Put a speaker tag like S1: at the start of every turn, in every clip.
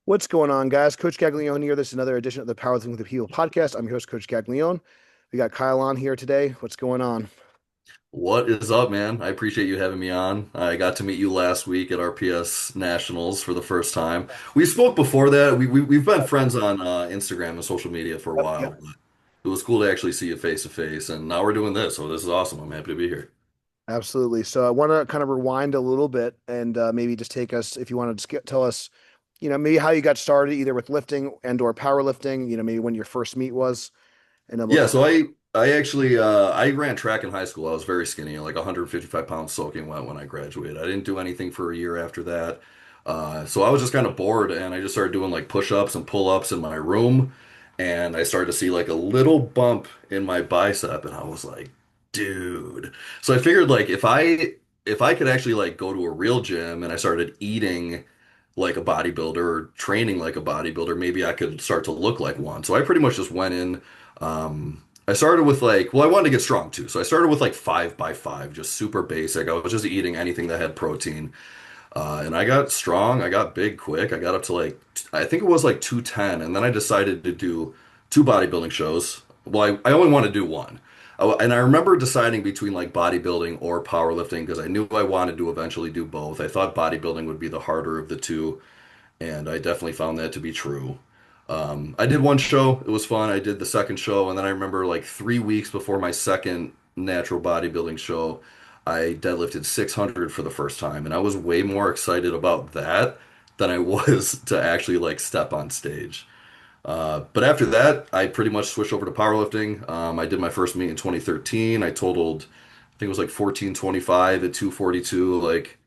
S1: What's going on, guys? Coach Gaglione here. This is another edition of the Powerlifting with the People podcast. I'm your host, Coach Gaglione. We got Kyle on here today. What's going on?
S2: What is up, man? I appreciate you having me on. I got to meet you last week at RPS Nationals for the first time. We spoke before that. We've been friends on Instagram and social media for a
S1: Yep, yep.
S2: while, but it was cool to actually see you face to face. And now we're doing this, so this is awesome. I'm happy to be here.
S1: Absolutely. So I want to kind of rewind a little bit and maybe just take us, if you want to just tell us, maybe how you got started either with lifting and or powerlifting, maybe when your first meet was, and then we'll
S2: Yeah,
S1: kind
S2: so I actually I ran track in high school. I was very skinny, like 155 pounds soaking wet when I graduated. I didn't do anything for a year after that. So I was just kind of bored and I just started doing like push-ups and pull-ups in my room and I started to see like a little bump in my bicep and I was like, dude. So I figured like if I could actually like go to a real gym and I started eating like a bodybuilder or training like a bodybuilder, maybe I could start to look like one. So I pretty much just went in. I started with like, well, I wanted to get strong too. So I started with like 5 by 5, just super basic. I was just eating anything that had protein. And I got strong. I got big quick. I got up to like, I think it was like 210. And then I decided to do two bodybuilding shows. Well, I only want to do one. And I remember deciding between like bodybuilding or powerlifting because I knew I wanted to eventually do both. I thought bodybuilding would be the harder of the two and I definitely found that to be true. I did one show, it was fun. I did the second show, and then I remember like 3 weeks before my second natural bodybuilding show, I deadlifted 600 for the first time, and I was way more excited about that than I was to actually like step on stage. But after that, I pretty much switched over to powerlifting. I did my first meet in 2013. I totaled, I think it was like 1425 at 242, like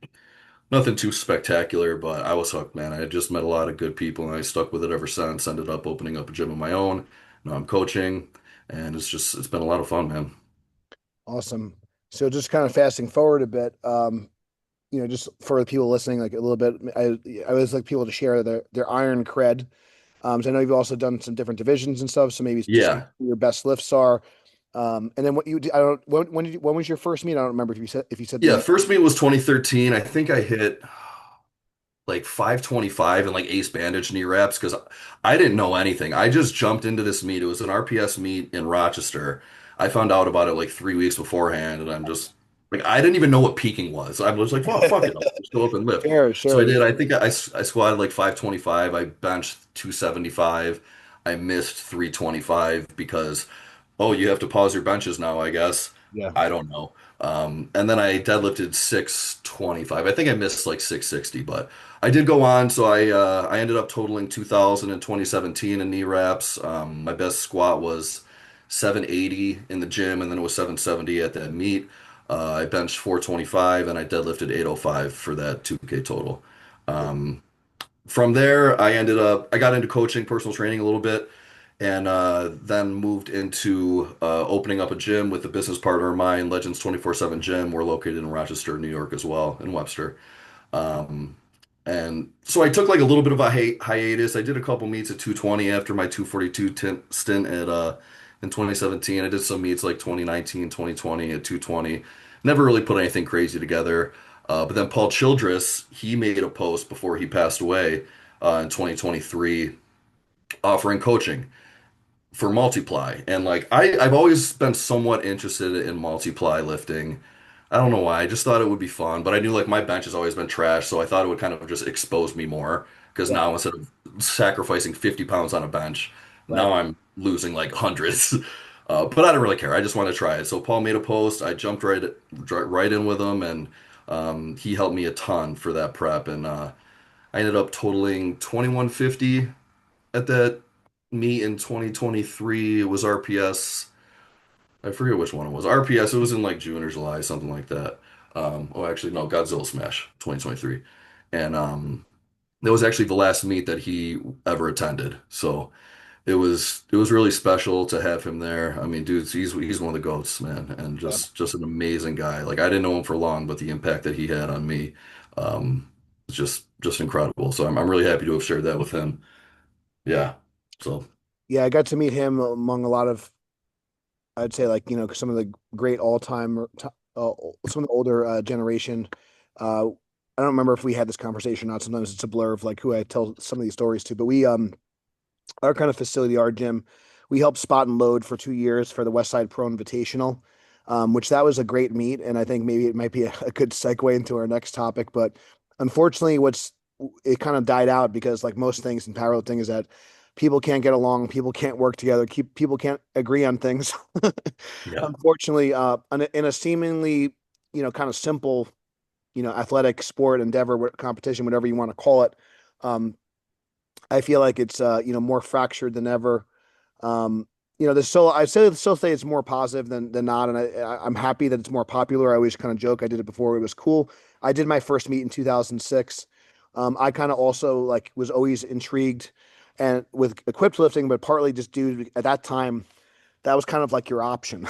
S2: nothing too spectacular, but I was hooked, man. I had just met a lot of good people and I stuck with it ever since. Ended up opening up a gym of my own. Now I'm coaching and it's been a lot of fun, man.
S1: awesome. So just kind of fasting forward a bit, just for the people listening, like a little bit, I always like people to share their iron cred. So I know you've also done some different divisions and stuff. So maybe just
S2: Yeah.
S1: your best lifts are. And then what you I don't when was your first meet? I don't remember if you said
S2: Yeah,
S1: the
S2: first meet was 2013. I think I hit like 525 and like ace bandage knee wraps because I didn't know anything. I just jumped into this meet. It was an RPS meet in Rochester. I found out about it like 3 weeks beforehand, and I'm just like, I didn't even know what peaking was. I was like, oh, fuck it, I'll just go up and lift.
S1: sure,
S2: So I
S1: sure.
S2: did. I think I squatted like 525. I benched 275. I missed 325 because, oh, you have to pause your benches now, I guess.
S1: Yeah.
S2: I don't know. And then I deadlifted 625. I think I missed like 660, but I did go on, so I ended up totaling 2000 in 2017 in knee wraps. My best squat was 780 in the gym, and then it was 770 at that meet. I benched 425 and I deadlifted 805 for that 2K total. Um, from there, I got into coaching, personal training a little bit, and then moved into opening up a gym with a business partner of mine, Legends 24/7 Gym. We're located in Rochester, New York as well, in Webster. Um, and so I took like a little bit of a hiatus. I did a couple meets at 220 after my 242 stint at in 2017. I did some meets like 2019, 2020 at 220. Never really put anything crazy together. But then Paul Childress, he made a post before he passed away in 2023 offering coaching for multiply. And like I've always been somewhat interested in multiply lifting. I don't know why. I just thought it would be fun, but I knew like my bench has always been trash, so I thought it would kind of just expose me more because
S1: Yeah.
S2: now instead of sacrificing 50 pounds on a bench,
S1: Right.
S2: now I'm losing like hundreds. But I don't really care. I just want to try it. So Paul made a post. I jumped right in with him, and he helped me a ton for that prep. And I ended up totaling 2150 at that meet in 2023. It was RPS. I forget which one it was. RPS. It was in like June or July, something like that. Oh, actually, no, Godzilla Smash 2023, and that was actually the last meet that he ever attended. So it was really special to have him there. I mean, dude, he's one of the goats, man, and
S1: Yeah.
S2: just an amazing guy. Like I didn't know him for long, but the impact that he had on me, is just incredible. So I'm really happy to have shared that with him. Yeah. So.
S1: Yeah, I got to meet him among a lot of, I'd say, like, some of the great all-time, some of the older generation. Uh, I don't remember if we had this conversation or not. Sometimes it's a blur of like who I tell some of these stories to, but we our kind of facility, our gym, we helped spot and load for 2 years for the West Side Pro Invitational, which that was a great meet. And I think maybe it might be a good segue into our next topic. But unfortunately, it kind of died out because, like most things in powerlifting, is that people can't get along, people can't work together, people can't agree on things.
S2: Yeah.
S1: Unfortunately, in a seemingly, kind of simple, athletic sport endeavor, competition, whatever you want to call it. I feel like it's more fractured than ever. There's still I still say it's more positive than not, and I'm happy that it's more popular. I always kind of joke I did it before it was cool. I did my first meet in 2006. I kind of also like was always intrigued and with equipped lifting, but partly just due to at that time that was kind of like your option.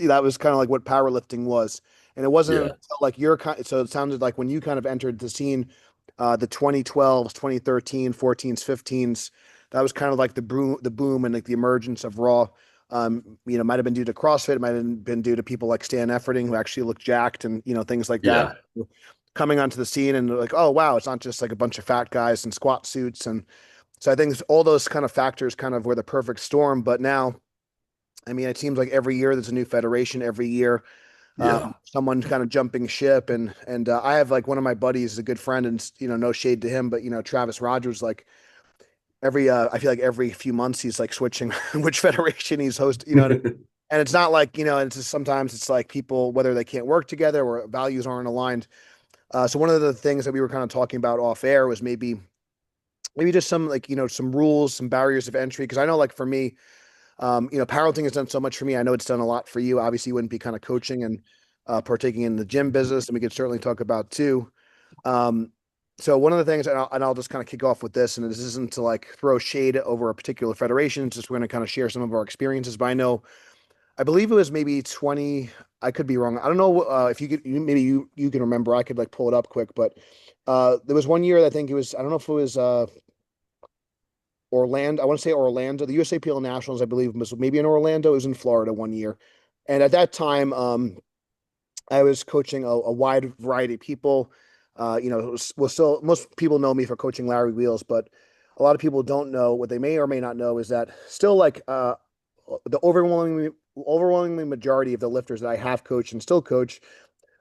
S1: That was kind of like what powerlifting was. And it wasn't
S2: Yeah.
S1: until like your kind, so it sounded like when you kind of entered the scene, the 2012s, 2013, 14s, 15s, that was kind of like the boom and like the emergence of Raw. Might have been due to CrossFit, it might have been due to people like Stan Efferding who actually looked jacked and things like that
S2: Yeah.
S1: coming onto the scene and like, oh wow, it's not just like a bunch of fat guys in squat suits. And so I think all those kind of factors kind of were the perfect storm. But now I mean, it seems like every year there's a new federation. Every year,
S2: Yeah.
S1: someone's kind of jumping ship, and I have like one of my buddies, a good friend, and no shade to him, but Travis Rogers, like I feel like every few months he's like switching which federation he's host. And it's not like it's just sometimes it's like people whether they can't work together or values aren't aligned. So one of the things that we were kind of talking about off air was maybe just some like some rules, some barriers of entry, because I know like for me. Powerlifting has done so much for me. I know it's done a lot for you. Obviously, you wouldn't be kind of coaching and partaking in the gym business, and we could certainly talk about too. Um, so one of the things, and I'll just kind of kick off with this, and this isn't to like throw shade over a particular federation. It's just we're going to kind of share some of our experiences. But I believe it was maybe 20. I could be wrong. I don't know if maybe you can remember. I could like pull it up quick, but there was one year I think it was. I don't know if it was Orlando. I want to say Orlando. The USAPL Nationals, I believe, was maybe in Orlando. It was in Florida one year, and at that time, I was coaching a wide variety of people. Was still most people know me for coaching Larry Wheels, but a lot of people don't know what they may or may not know is that still like the overwhelmingly majority of the lifters that I have coached and still coach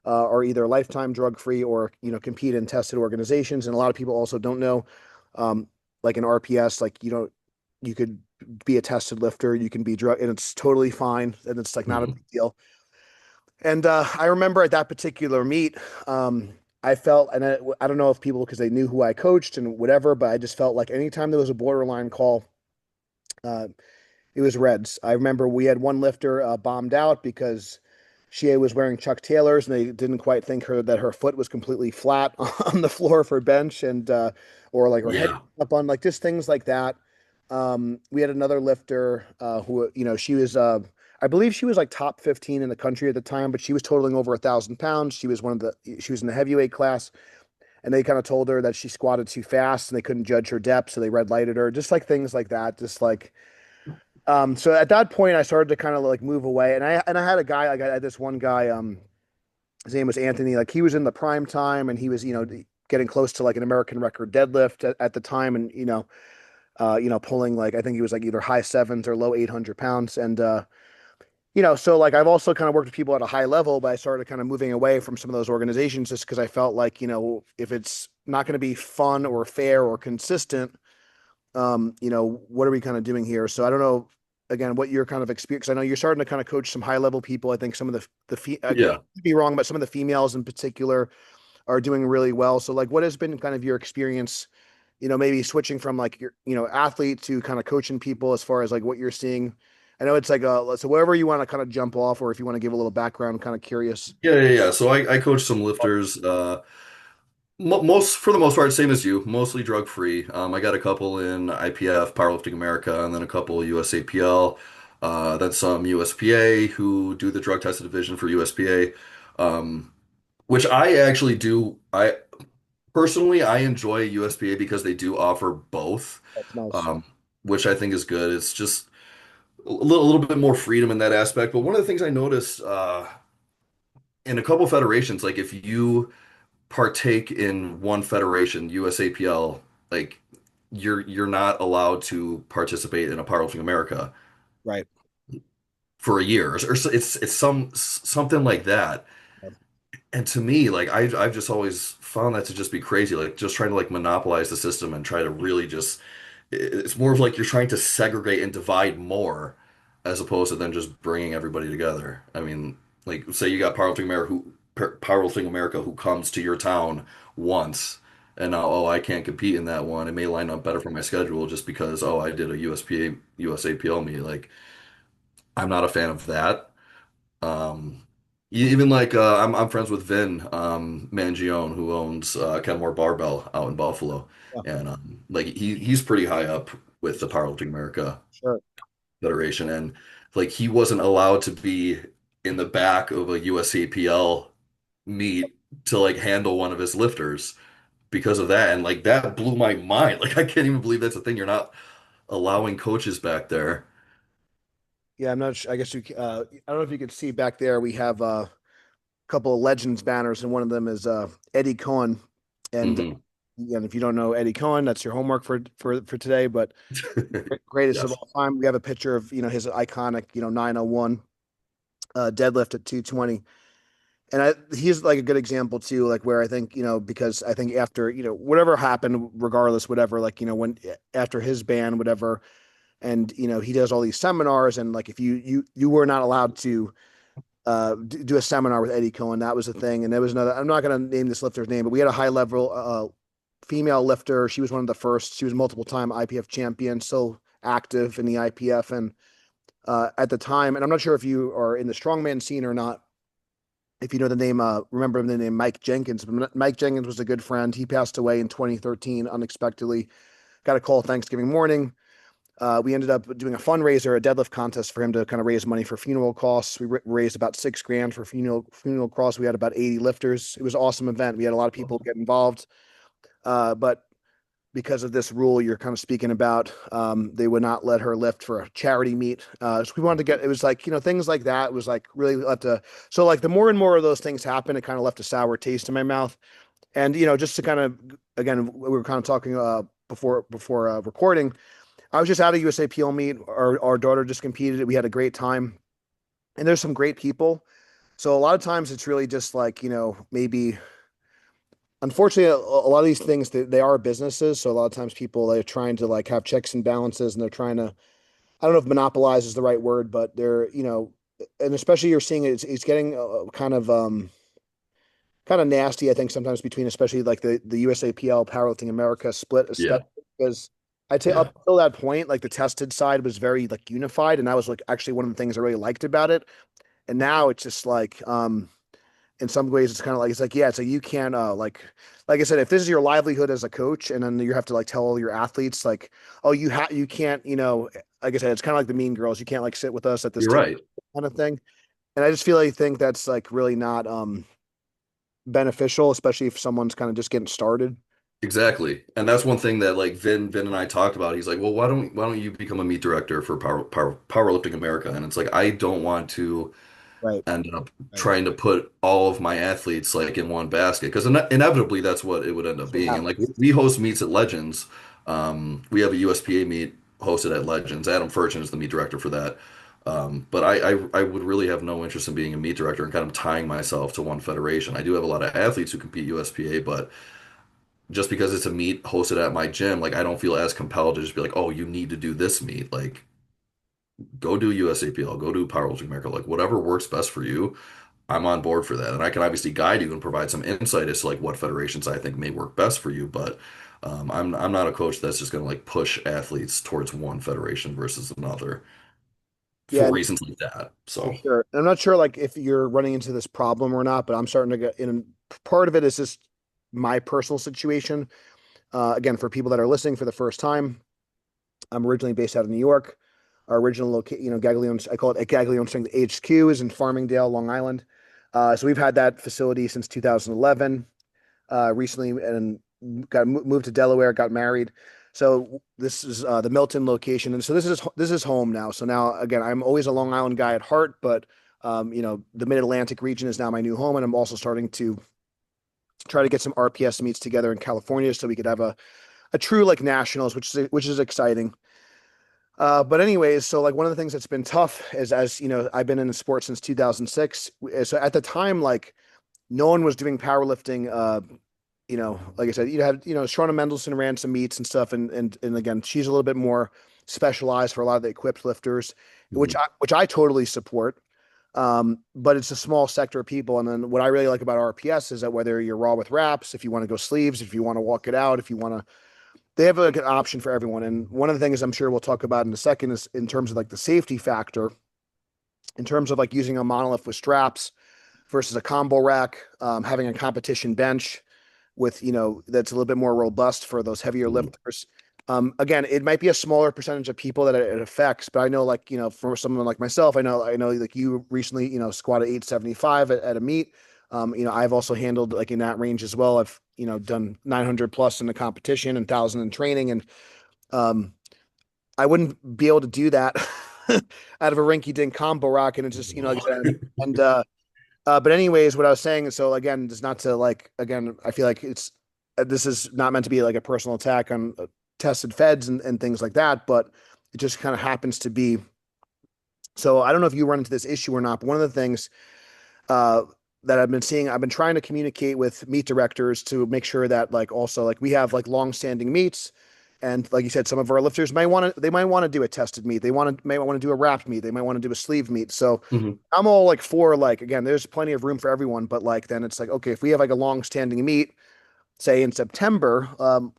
S1: are either lifetime drug free or compete in tested organizations. And a lot of people also don't know, um, like in RPS, like you could be a tested lifter, you can be drug, and it's totally fine, and it's like not a
S2: Mhm.
S1: big deal. And I remember at that particular meet, I felt, and I don't know if people because they knew who I coached and whatever, but I just felt like anytime there was a borderline call, uh, it was Reds. I remember we had one lifter bombed out because she was wearing Chuck Taylors and they didn't quite think that her foot was completely flat on the floor of her bench and or like her head
S2: Yeah.
S1: up on like just things like that. We had another lifter who she was I believe she was like top 15 in the country at the time, but she was totaling over 1,000 pounds. She was in the heavyweight class and they kind of told her that she squatted too fast and they couldn't judge her depth, so they red lighted her. Just like things like that. Just like so at that point, I started to kind of like move away, and I had a guy like I had this one guy. His name was Anthony. Like he was in the prime time, and he was getting close to like an American record deadlift at the time, and pulling like I think he was like either high sevens or low 800 pounds, and so like I've also kind of worked with people at a high level, but I started kind of moving away from some of those organizations just because I felt like if it's not going to be fun or fair or consistent what are we kind of doing here? So I don't know, again, what your kind of experience. I know you're starting to kind of coach some high level people. I think some of I could
S2: Yeah.
S1: be wrong, but some of the females in particular are doing really well. So like, what has been kind of your experience? Maybe switching from like your athlete to kind of coaching people as far as like what you're seeing. I know it's like so wherever you want to kind of jump off, or if you want to give a little background, I'm kind of curious.
S2: Yeah, yeah, yeah. So I coach some lifters. Most for the most part, same as you, mostly drug free. I got a couple in IPF, Powerlifting America, and then a couple USAPL, then some USPA who do the drug tested division for USPA, which I actually do. I personally I enjoy USPA because they do offer both,
S1: That's nice.
S2: um, which I think is good. It's just a little bit more freedom in that aspect. But one of the things I noticed in a couple federations, like if you partake in one federation, USAPL, like you're not allowed to participate in a Powerlifting America
S1: Right.
S2: for a year, or it's something like that. And to me, like I've just always found that to just be crazy, like just trying to like monopolize the system and try to really just it's more of like you're trying to segregate and divide more as opposed to then just bringing everybody together. I mean, like say you got Powerlifting America who comes to your town once and now oh I can't compete in that one. It may line up better for my schedule just because oh I did a USAPL meet. Like I'm not a fan of that. Um, even like I'm friends with Vin Mangione who owns Kenmore Barbell out in Buffalo,
S1: Yeah,
S2: and like he's pretty high up with the Powerlifting America
S1: sure.
S2: Federation, and like he wasn't allowed to be in the back of a USAPL meet to like handle one of his lifters because of that, and like that blew my mind. Like I can't even believe that's a thing. You're not allowing coaches back there.
S1: Yeah, I'm not sure. I guess I don't know if you could see back there. We have a couple of legends banners, and one of them is Eddie Cohen. And
S2: Hmm.
S1: again, if you don't know Eddie Cohen, that's your homework for today. But greatest of
S2: Yes.
S1: all time, we have a picture of his iconic 901 deadlift at 220. And he's like a good example too, like where I think, because I think after, whatever happened, regardless, whatever, like, when after his ban, whatever, and, he does all these seminars, and like, if you were not allowed to do a seminar with Eddie Cohen, that was the thing. And there was another, I'm not going to name this lifter's name, but we had a high level female lifter. She was one of the first. She was multiple time IPF champion, still active in the IPF. And at the time, and I'm not sure if you are in the strongman scene or not, if you know the name, remember the name Mike Jenkins. Mike Jenkins was a good friend. He passed away in 2013 unexpectedly. Got a call Thanksgiving morning. We ended up doing a fundraiser, a deadlift contest for him to kind of raise money for funeral costs. We raised about $6,000 for funeral costs. We had about 80 lifters. It was an awesome event. We had a lot of people get involved. But because of this rule you're kind of speaking about, they would not let her lift for a charity meet. So we wanted to get, it was like, things like that was like really left a, so like the more and more of those things happen, it kind of left a sour taste in my mouth. And, just to kind of, again, we were kind of talking before recording, I was just at a USAPL meet. Our daughter just competed. We had a great time. And there's some great people. So a lot of times it's really just like, maybe unfortunately a lot of these things they are businesses. So a lot of times people they're trying to like have checks and balances, and they're trying to, I don't know if monopolize is the right word, but they're, and especially you're seeing it's getting kind of nasty, I think, sometimes between especially like the USAPL Powerlifting America split,
S2: Yeah.
S1: especially because I'd say
S2: Yeah.
S1: up until that point, like the tested side was very like unified, and that was like actually one of the things I really liked about it. And now it's just like in some ways it's kind of like it's like yeah, it's like you can't like I said, if this is your livelihood as a coach, and then you have to like tell all your athletes like, oh, you can't, like I said, it's kind of like the Mean Girls, you can't like sit with us at this
S2: You're
S1: table
S2: right.
S1: kind of thing. And I just feel like think that's like really not beneficial, especially if someone's kind of just getting started.
S2: Exactly. And that's one thing that like Vin and I talked about. He's like, "Well, why don't you become a meet director for Powerlifting America?" And it's like, I don't want to
S1: Right.
S2: end up
S1: Right.
S2: trying to put all of my athletes like in one basket because inevitably that's what it would end up
S1: That's what
S2: being. And like
S1: happens.
S2: we host meets at Legends. We have a USPA meet hosted at Legends. Adam Furchin is the meet director for that. But I would really have no interest in being a meet director and kind of tying myself to one federation. I do have a lot of athletes who compete USPA, but just because it's a meet hosted at my gym, like I don't feel as compelled to just be like, oh, you need to do this meet. Like, go do USAPL, go do Powerlifting America, like whatever works best for you. I'm on board for that, and I can obviously guide you and provide some insight as to like what federations I think may work best for you. But I'm not a coach that's just going to like push athletes towards one federation versus another
S1: Yeah,
S2: for
S1: and
S2: reasons like that.
S1: for
S2: So
S1: sure. And I'm not sure like if you're running into this problem or not, but I'm starting to get in. Part of it is just my personal situation. Again, for people that are listening for the first time, I'm originally based out of New York. Our original location, Gaglione, I call it Gaglione Strength HQ, is in Farmingdale, Long Island. So we've had that facility since 2011. Recently, and got moved to Delaware, got married. So this is the Milton location, and so this is home now. So now again, I'm always a Long Island guy at heart, but the Mid Atlantic region is now my new home, and I'm also starting to try to get some RPS meets together in California so we could have a true like nationals, which is exciting. But anyways, so like one of the things that's been tough is, as you know, I've been in the sport since 2006. So at the time, like no one was doing powerlifting. Like I said, you had, Shauna Mendelson ran some meets and stuff, and again, she's a little bit more specialized for a lot of the equipped lifters, which
S2: Mhm.
S1: I totally support. But it's a small sector of people. And then what I really like about RPS is that whether you're raw with wraps, if you want to go sleeves, if you want to walk it out, if you want to, they have like an option for everyone. And one of the things I'm sure we'll talk about in a second is in terms of like the safety factor, in terms of like using a monolith with straps versus a combo rack, having a competition bench with, that's a little bit more robust for those heavier
S2: Mhm.
S1: lifters. Again, it might be a smaller percentage of people that it affects, but I know, like, for someone like myself, I know like you recently, squatted 875 at a meet. I've also handled like in that range as well. I've, done 900 plus in the competition and 1,000 in training. And um, I wouldn't be able to do that out of a rinky dink combo rock. And it's just, like I said, and, but anyways, what I was saying, so again, just not to like, again, I feel like this is not meant to be like a personal attack on tested feds and things like that, but it just kind of happens to be. So I don't know if you run into this issue or not, but one of the things uh, that I've been seeing, I've been trying to communicate with meet directors to make sure that like also like we have like long-standing meets. And like you said, some of our lifters they might want to do a tested meet. May want to do a wrapped meet. They might want to do a sleeve meet. So
S2: Mhm.
S1: I'm all like for like, again, there's plenty of room for everyone, but like then it's like, okay, if we have like a long-standing meet, say in September,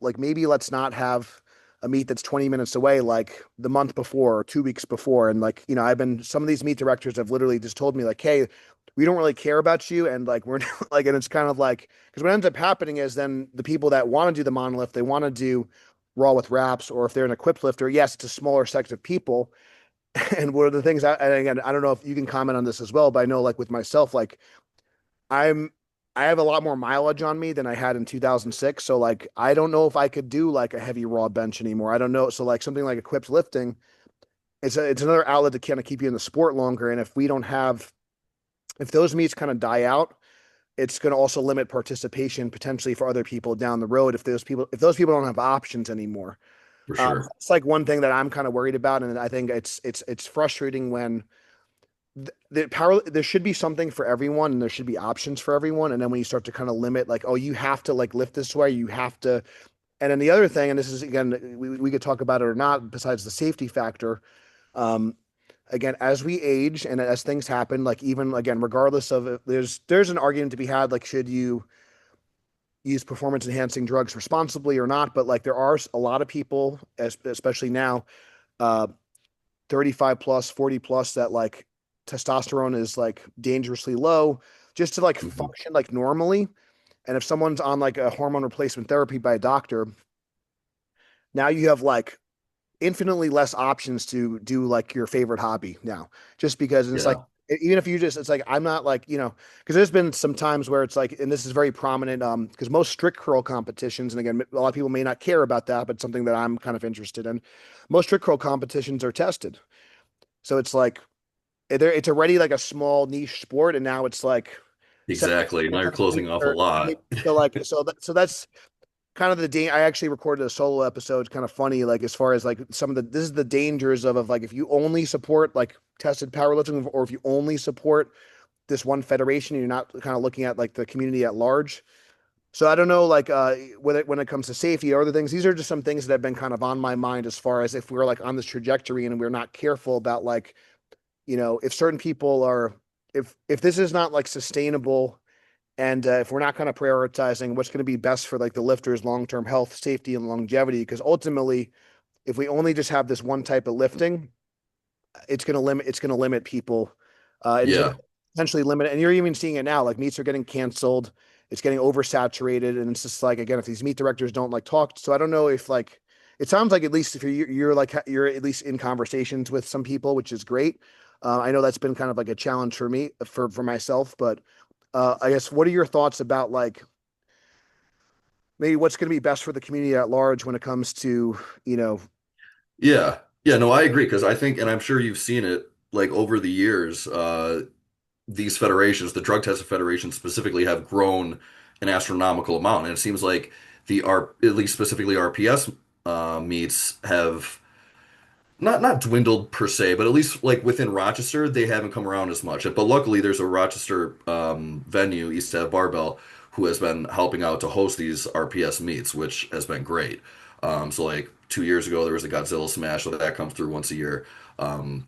S1: like maybe let's not have a meet that's 20 minutes away, like the month before or 2 weeks before. And like, some of these meet directors have literally just told me like, hey, we don't really care about you. And like, we're like, and it's kind of like, because what ends up happening is then the people that want to do the monolift, they want to do raw with wraps, or if they're an equipped lifter, yes, it's a smaller sect of people. And one of the things and again, I don't know if you can comment on this as well, but I know like with myself, like I'm I have a lot more mileage on me than I had in 2006. So like I don't know if I could do like a heavy raw bench anymore. I don't know. So like something like equipped lifting, it's another outlet to kind of keep you in the sport longer. And if those meets kind of die out, it's going to also limit participation potentially for other people down the road if those people don't have options anymore.
S2: For sure.
S1: It's like one thing that I'm kind of worried about, and I think it's frustrating when there should be something for everyone and there should be options for everyone. And then when you start to kind of limit, like, oh, you have to like lift this way, you have to. And then the other thing, and this is again, we could talk about it or not, besides the safety factor. Um, Again, as we age and as things happen, like even again, regardless of it, there's an argument to be had, like, should you use performance enhancing drugs responsibly or not? But like there are a lot of people, especially now, uh, 35 plus, 40 plus, that like testosterone is like dangerously low just to like
S2: Mhm.
S1: function like normally. And if someone's on like a hormone replacement therapy by a doctor, now you have like infinitely less options to do like your favorite hobby now, just because. And it's like,
S2: Yeah.
S1: even if you just, it's like, I'm not like, because there's been some times where it's like, and this is very prominent, because most strict curl competitions, and again, a lot of people may not care about that, but something that I'm kind of interested in, most strict curl competitions are tested. So it's like, it's already like a small niche sport, and now it's like 70
S2: Exactly. Now you're
S1: of the
S2: closing
S1: meets
S2: off a
S1: are
S2: lot.
S1: so that's kind of I actually recorded a solo episode. It's kind of funny, like as far as like this is the dangers of like if you only support like tested powerlifting, or if you only support this one federation, and you're not kind of looking at like the community at large. So I don't know, like when it comes to safety or other things, these are just some things that have been kind of on my mind as far as if we're like on this trajectory and we're not careful about like, if certain people are, if this is not like sustainable, and if we're not kind of prioritizing what's going to be best for like the lifters' long-term health, safety, and longevity, because ultimately, if we only just have this one type of lifting, it's going to limit people, and it's going to
S2: Yeah.
S1: potentially limit. And you're even seeing it now. Like meets are getting canceled, it's getting oversaturated, and it's just like, again, if these meet directors don't like talk. So I don't know if like it sounds like, at least if you're like you're at least in conversations with some people, which is great. I know that's been kind of like a challenge for me, for myself, but I guess what are your thoughts about like maybe what's going to be best for the community at large when it comes to, you know,
S2: Yeah. Yeah. No, I agree because I think, and I'm sure you've seen it like over the years, these federations, the drug tested federations specifically, have grown an astronomical amount. And it seems like at least specifically RPS meets have not dwindled per se, but at least like within Rochester, they haven't come around as much. But luckily, there's a Rochester venue, East Ave Barbell, who has been helping out to host these RPS meets, which has been great. So like 2 years ago, there was a Godzilla Smash, so that comes through once a year. Um,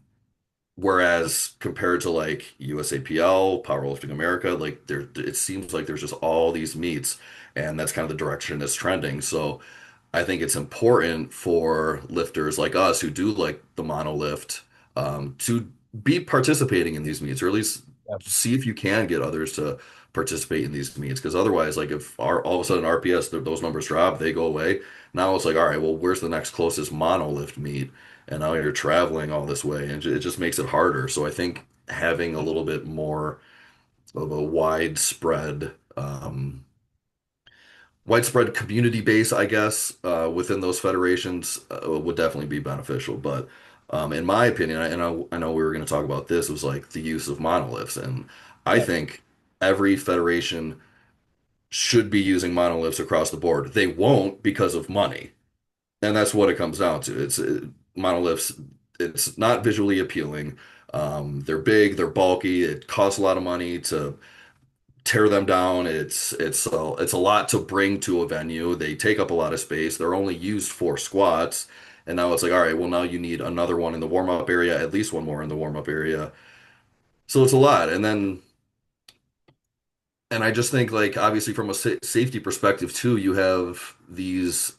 S2: Whereas compared to like USAPL, Powerlifting America, like there, it seems like there's just all these meets, and that's kind of the direction it's trending. So I think it's important for lifters like us who do like the monolift to be participating in these meets, or at least
S1: Yeah.
S2: see if you can get others to participate in these meets. Because otherwise, like if all of a sudden RPS, those numbers drop, they go away. Now it's like, all right, well, where's the next closest monolift meet? And now you're traveling all this way, and it just makes it harder. So I think having a little bit more of a widespread community base, I guess, within those federations would definitely be beneficial. But in my opinion, I know we were going to talk about this, was like the use of monoliths. And I
S1: Yeah.
S2: think every federation should be using monoliths across the board. They won't because of money. And that's what it comes down to. Monoliths, it's not visually appealing. They're big, they're bulky, it costs a lot of money to tear them down. It's a lot to bring to a venue. They take up a lot of space. They're only used for squats. And now it's like, all right, well now you need another one in the warm-up area, at least one more in the warm-up area. So it's a lot. And I just think like obviously from a safety perspective too, you have these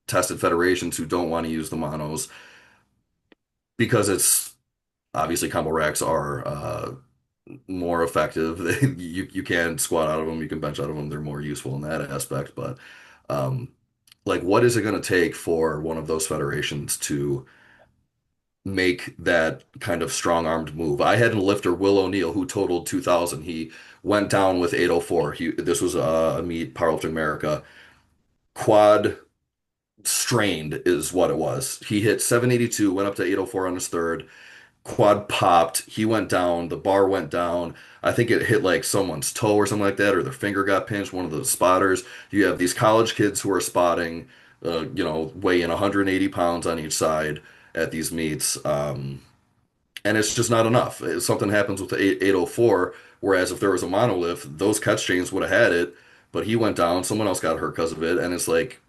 S2: tested federations who don't want to use the monos because it's obviously combo racks are more effective. You can squat out of them, you can bench out of them. They're more useful in that aspect. But um, like, what is it going to take for one of those federations to make that kind of strong-armed move? I had a lifter, Will O'Neill, who totaled 2,000. He went down with 804. This was a meet, Powerlifting America. Quad strained is what it was. He hit 782, went up to 804 on his third. Quad popped. He went down. The bar went down. I think it hit like someone's toe or something like that, or their finger got pinched. One of the spotters. You have these college kids who are spotting, weighing 180 pounds on each side at these meets, and it's just not enough. Something happens with the 804, whereas if there was a monolift, those catch chains would have had it, but he went down. Someone else got hurt because of it, and it's like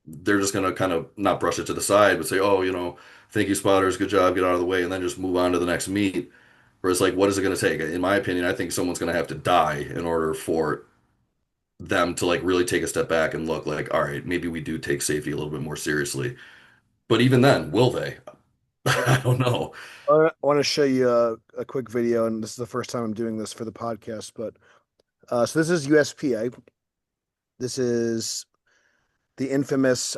S2: they're just gonna kind of not brush it to the side, but say, "Oh, thank you, spotters, good job, get out of the way," and then just move on to the next meet. Whereas, like, what is it gonna take? In my opinion, I think someone's gonna have to die in order for them to like really take a step back and look like, all right, maybe we do take safety a little bit more seriously. But even then, will they? I don't know.
S1: I want to show you a quick video, and this is the first time I'm doing this for the podcast. But so this is USPA. This is the infamous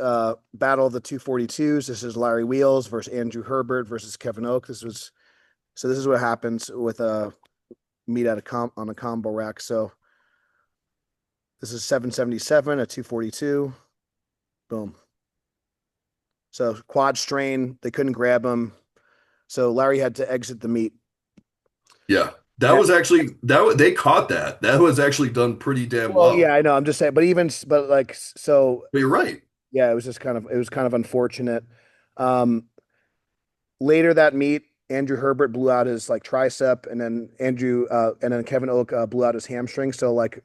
S1: Battle of the 242s. This is Larry Wheels versus Andrew Herbert versus Kevin Oak. This is what happens with a meet at on a combo rack. So this is 777 at 242. Boom. So quad strain. They couldn't grab him. So Larry had to exit the meet.
S2: Yeah, that
S1: And,
S2: was actually they caught that. That was actually done pretty damn
S1: well, yeah,
S2: well.
S1: I know. I'm just saying, but like, so
S2: But you're right.
S1: yeah, it was kind of unfortunate. Um, Later that meet, Andrew Herbert blew out his like tricep, and then Kevin Oak blew out his hamstring. So like,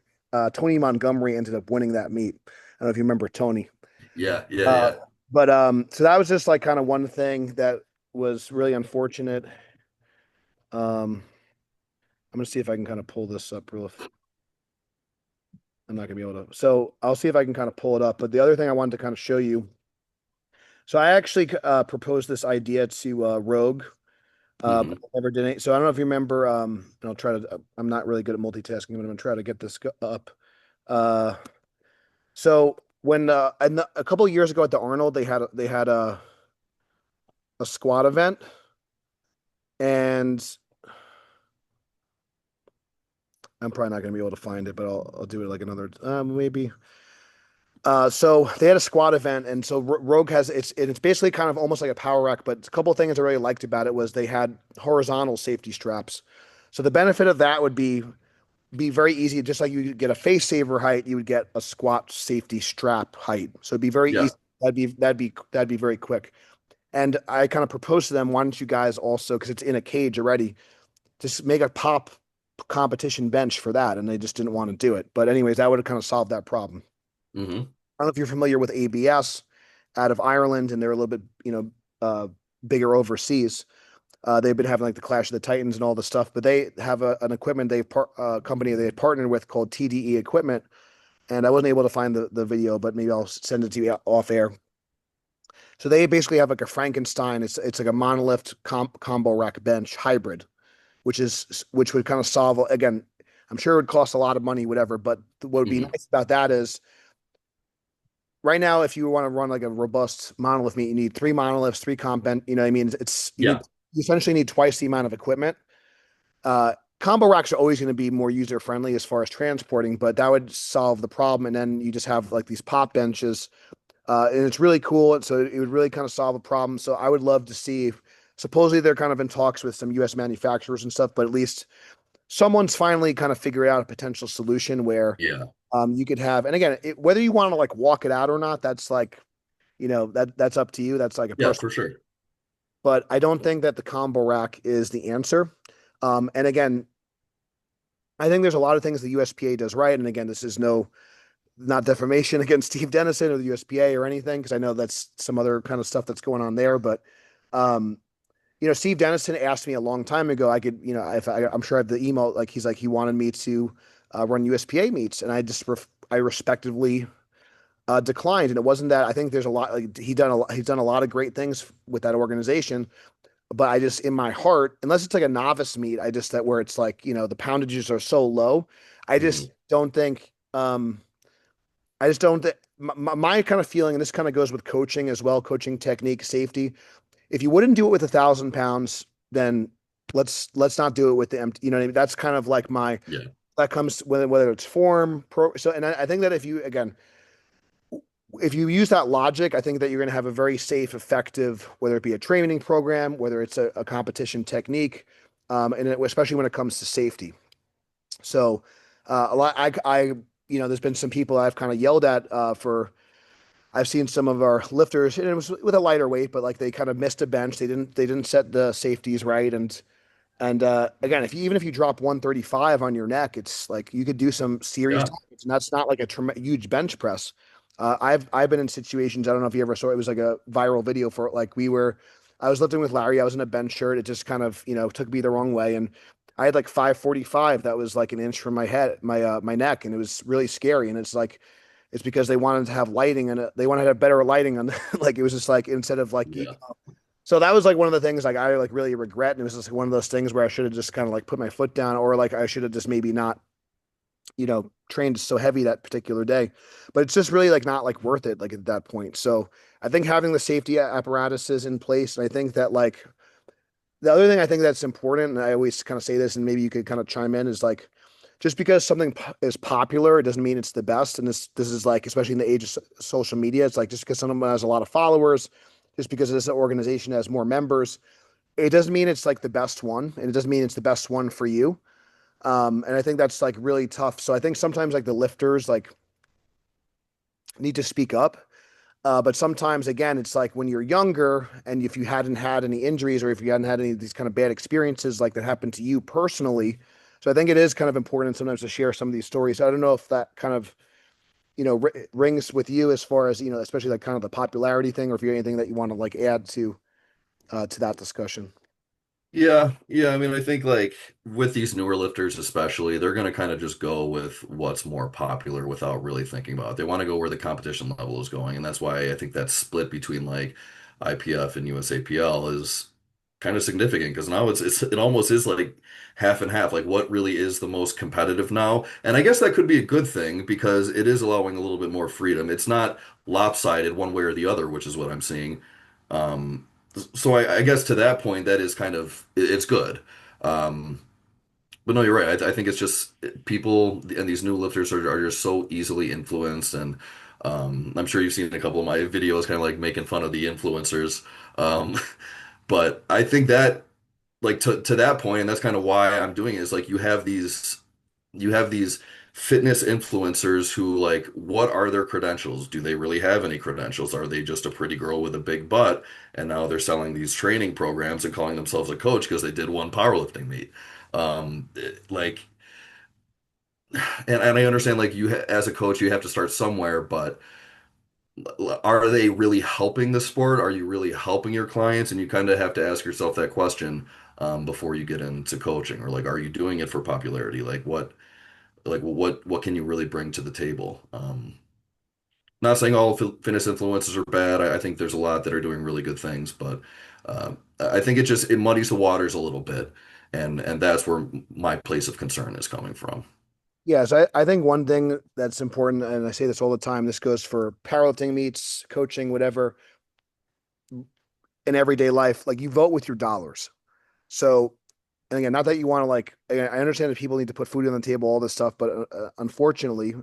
S1: Tony Montgomery ended up winning that meet. I don't know if you remember Tony.
S2: Yeah, yeah,
S1: Uh,
S2: yeah.
S1: but so that was just like kind of one thing that was really unfortunate. I'm gonna see if I can kind of pull this up real. I'm not gonna be able to. So I'll see if I can kind of pull it up. But the other thing I wanted to kind of show you. So I actually proposed this idea to Rogue. But
S2: Hmm.
S1: I never did it. So I don't know if you remember. And I'll try to. I'm not really good at multitasking, but I'm gonna try to get this up. Uh, so when a couple of years ago at the Arnold, they had a squat event, and I'm probably not gonna be able to find it, but I'll do it like another maybe. So they had a squat event, and so Rogue has it's basically kind of almost like a power rack, but a couple of things I really liked about it was they had horizontal safety straps. So the benefit of that would be be very easy, just like you would get a face saver height, you would get a squat safety strap height. So it'd be very
S2: Yeah.
S1: easy. That'd be very quick. And I kind of proposed to them, why don't you guys also, because it's in a cage already, just make a pop competition bench for that, and they just didn't want to do it. But anyways, that would have kind of solved that problem.
S2: Hmm.
S1: I don't know if you're familiar with ABS out of Ireland, and they're a little bit, bigger overseas. They've been having like the Clash of the Titans and all the stuff, but they have an equipment company they partnered with called TDE Equipment, and I wasn't able to find the video, but maybe I'll send it to you off air. So they basically have like a Frankenstein. It's like a monolith combo rack bench hybrid, which would kind of solve again. I'm sure it would cost a lot of money, whatever. But what would be
S2: Hmm.
S1: nice about that is right now, if you want to run like a robust monolith meet, you need three monoliths, three comp bench. You know what I mean?
S2: Yeah.
S1: You essentially need twice the amount of equipment. Combo racks are always going to be more user friendly as far as transporting, but that would solve the problem. And then you just have like these pop benches, and it's really cool. And so it would really kind of solve a problem. So I would love to see. Supposedly they're kind of in talks with some U.S. manufacturers and stuff, but at least someone's finally kind of figured out a potential solution where
S2: Yeah.
S1: you could have. And again, whether you want to like walk it out or not, that's like that's up to you. That's like a
S2: Yeah,
S1: personal.
S2: for sure.
S1: But I don't think that the combo rack is the answer. And again, I think there's a lot of things the USPA does right. And again, this is not defamation against Steve Dennison or the USPA or anything, because I know that's some other kind of stuff that's going on there. But um, Steve Dennison asked me a long time ago. I could, if I'm sure I have the email. Like he's like he wanted me to run USPA meets, and I respectively declined. And it wasn't that I think there's a lot like he's done a lot of great things with that organization. But I just in my heart, unless it's like a novice meet, I just that where it's like the poundages are so low, I just
S2: Hmm.
S1: don't think. I just don't. My kind of feeling, and this kind of goes with coaching as well, coaching technique, safety. If you wouldn't do it with 1,000 pounds, then let's not do it with the empty. You know what I mean? That's kind of like my
S2: Yeah.
S1: that comes whether it's form pro. So, and I think that if you use that logic, I think that you're going to have a very safe, effective, whether it be a training program, whether it's a competition technique, especially when it comes to safety. So, a lot, there's been some people I've kind of yelled at for. I've seen some of our lifters, and it was with a lighter weight, but like they kind of missed a bench. They didn't set the safeties right, and again, even if you drop 135 on your neck, it's like you could do some serious
S2: Yeah.
S1: damage, and that's not like a huge bench press. I've been in situations. I don't know if you ever saw it. Was like a viral video for like I was lifting with Larry. I was in a bench shirt. It just kind of took me the wrong way, and I had like 545. That was like an inch from my head, my neck, and it was really scary. And it's because they wanted to have lighting and they wanted to have better lighting on like it was just like instead of like
S2: Yeah.
S1: so that was like one of the things like I like really regret, and it was just like one of those things where I should have just kind of like put my foot down, or like I should have just maybe not, trained so heavy that particular day. But it's just really like not like worth it like at that point. So I think having the safety apparatuses in place, and I think that like the other thing I think that's important, and I always kind of say this, and maybe you could kind of chime in, is like just because something is popular, it doesn't mean it's the best. And this is like, especially in the age of social media, it's like just because someone has a lot of followers, just because this organization has more members, it doesn't mean it's like the best one, and it doesn't mean it's the best one for you. And I think that's like really tough. So I think sometimes like the lifters like need to speak up. But sometimes, again, it's like when you're younger and if you hadn't had any injuries or if you hadn't had any of these kind of bad experiences like that happened to you personally. So I think it is kind of important sometimes to share some of these stories. I don't know if that kind of, rings with you as far as, especially like kind of the popularity thing, or if you have anything that you want to like add to that discussion.
S2: Yeah, yeah. I mean, I think like with these newer lifters, especially, they're going to kind of just go with what's more popular without really thinking about it. They want to go where the competition level is going, and that's why I think that split between like IPF and USAPL is kind of significant because now it almost is like half and half. Like, what really is the most competitive now? And I guess that could be a good thing because it is allowing a little bit more freedom. It's not lopsided one way or the other, which is what I'm seeing. Um, so I guess to that point, that is kind of it's good. Um, but no, you're right. I think it's just people and these new lifters are just so easily influenced, and I'm sure you've seen a couple of my videos, kind of like making fun of the influencers. Um, but I think that like to that point, and that's kind of why I'm doing it, is like you have these you have these fitness influencers who like, what are their credentials? Do they really have any credentials? Are they just a pretty girl with a big butt? And now they're selling these training programs and calling themselves a coach because they did one powerlifting meet. Like, and I understand like as a coach, you have to start somewhere, but are they really helping the sport? Are you really helping your clients? And you kind of have to ask yourself that question before you get into coaching, or like, are you doing it for popularity? Like what can you really bring to the table? Not saying all fitness influencers are bad. I think there's a lot that are doing really good things, but I think it muddies the waters a little bit, and that's where my place of concern is coming from.
S1: Yes, I think one thing that's important, and I say this all the time, this goes for powerlifting meets, coaching, whatever, in everyday life, like you vote with your dollars. So, and again, not that you want to like, again, I understand that people need to put food on the table, all this stuff, but unfortunately,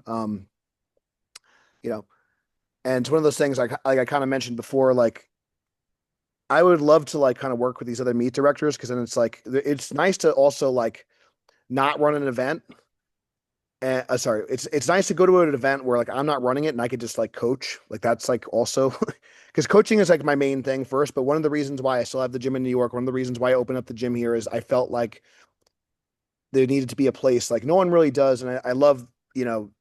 S1: you know, and it's one of those things like I kind of mentioned before, like I would love to like kind of work with these other meet directors because then it's like it's nice to also like not run an event. And sorry, it's nice to go to an event where like I'm not running it and I could just like coach. Like that's like also because coaching is like my main thing first. But one of the reasons why I still have the gym in New York, one of the reasons why I opened up the gym here is I felt like there needed to be a place like no one really does, and I love